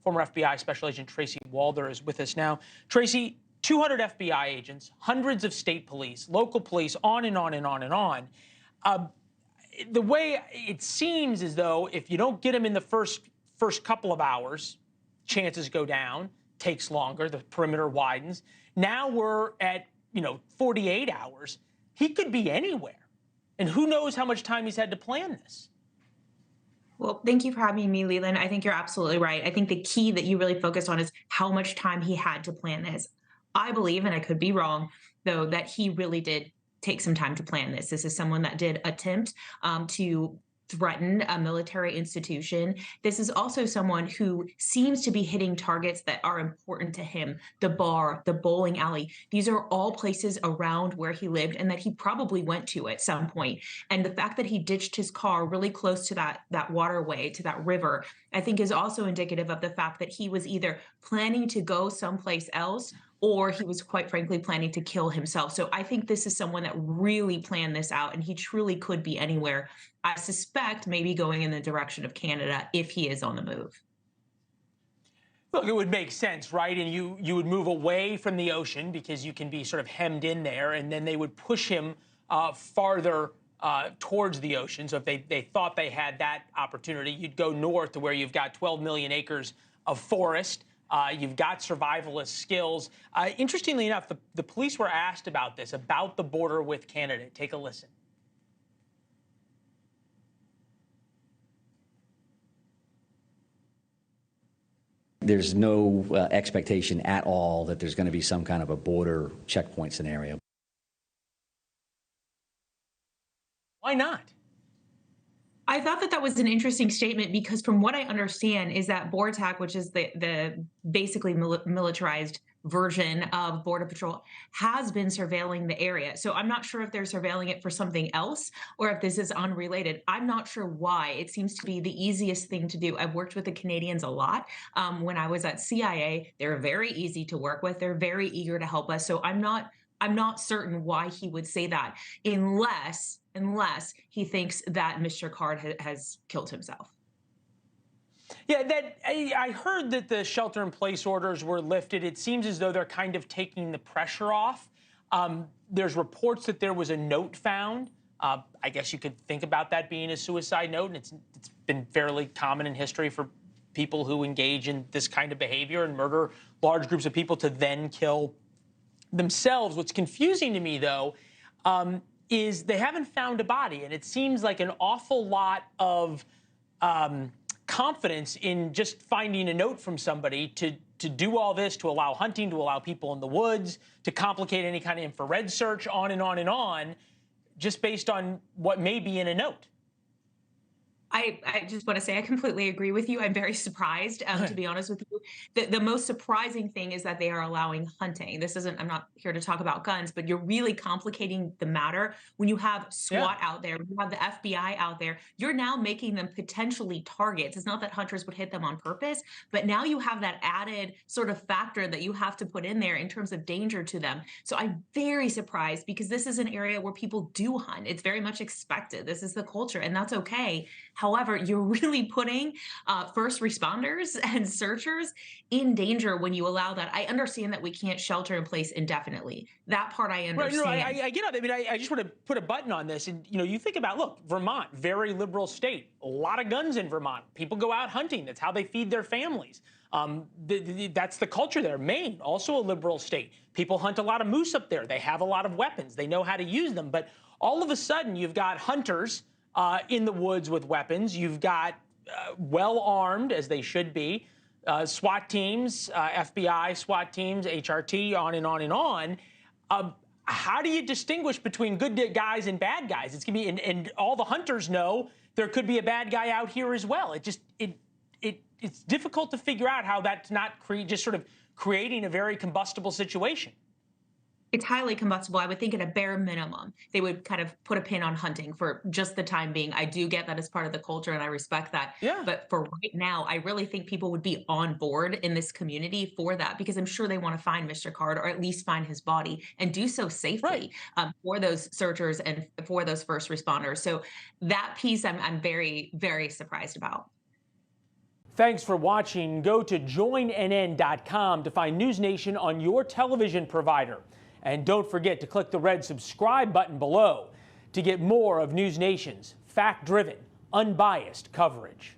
Former FBI Special Agent Tracy Walder is with us now. Tracy, 200 FBI agents, hundreds of state police, local police, on and on and on and on. The way it seems as though if you don't get him in the first couple of hours, chances go down, takes longer, the perimeter widens. Now we're at, 48 hours. He could be anywhere. And who knows how much time he's had to plan this. Well, thank you for having me, Leland. I think you're absolutely right. I think the key that you really focused on is how much time he had to plan this. I believe, and I could be wrong, though, that he really did take some time to plan this. This is someone that did attempt to threaten a military institution. This is also someone who seems to be hitting targets that are important to him. The bar, the bowling alley, these are all places around where he lived and that he probably went to at some point. And the fact that he ditched his car really close to that waterway, to that river, I think is also indicative of the fact that he was either planning to go someplace else or he was quite frankly planning to kill himself. So I think this is someone that really planned this out, and he truly could be anywhere. I suspect maybe going in the direction of Canada if he is on the move. Look, it would make sense, right? And you would move away from the ocean because you can be sort of hemmed in there, and then they would push him farther towards the ocean. So if they thought they had that opportunity, you'd go north to where you've got 12 million acres of forest. You've got survivalist skills. Interestingly enough, the police were asked about this, about the border with Canada. Take a listen. There's no expectation at all that there's going to be some kind of a border checkpoint scenario. Why not? I thought that was an interesting statement because from what I understand is that BORTAC, which is the basically militarized version of Border Patrol, has been surveilling the area. So I'm not sure if they're surveilling it for something else or if this is unrelated. I'm not sure why. It seems to be the easiest thing to do. I've worked with the Canadians a lot. When I was at CIA, they're very easy to work with. They're very eager to help us. So I'm not certain why he would say that unless he thinks that Mr. Card has killed himself. Yeah, I heard that the shelter-in-place orders were lifted. It seems as though they're kind of taking the pressure off. There's reports that there was a note found. I guess you could think about that being a suicide note, and it's been fairly common in history for people who engage in this kind of behavior and murder large groups of people to then kill themselves. What's confusing to me, though, is they haven't found a body, and it seems like an awful lot of confidence in just finding a note from somebody to do all this, to allow hunting, to allow people in the woods, to complicate any kind of infrared search, on and on and on, just based on what may be in a note. I just want to say I completely agree with you. I'm very surprised, to be honest with you. The most surprising thing is that they are allowing hunting. I'm not here to talk about guns, but you're really complicating the matter. When you have SWAT out there, when you have the FBI out there, you're now making them potentially targets. It's not that hunters would hit them on purpose, but now you have that added sort of factor that you have to put in there in terms of danger to them. So I'm very surprised because this is an area where people do hunt. It's very much expected. This is the culture, and that's okay. However, you're really putting first responders and searchers in danger when you allow that. I understand that we can't shelter in place indefinitely. That part I understand. Right, I get it. I mean, I just want to put a button on this. And, you think about, look, Vermont, very liberal state, a lot of guns in Vermont. People go out hunting. That's how they feed their families. That's the culture there. Maine, also a liberal state. People hunt a lot of moose up there. They have a lot of weapons. They know how to use them. But all of a sudden, you've got hunters in the woods with weapons. You've got well-armed, as they should be, SWAT teams, FBI, SWAT teams, HRT, on and on and on. How do you distinguish between good guys and bad guys? It's gonna be, and all the hunters know there could be a bad guy out here as well. It's difficult to figure out how that's not just sort of creating a very combustible situation. It's highly combustible. I would think at a bare minimum, they would kind of put a pin on hunting for just the time being. I do get that as part of the culture, and I respect that. Yeah. But for right now, I really think people would be on board in this community for that, because I'm sure they want to find Mr. Card, or at least find his body, and do so safely for those searchers and for those first responders. So that piece I'm very, very surprised about. Thanks for watching. Go to joinnn.com to find NewsNation on your television provider. And don't forget to click the red subscribe button below to get more of NewsNation's fact-driven, unbiased coverage.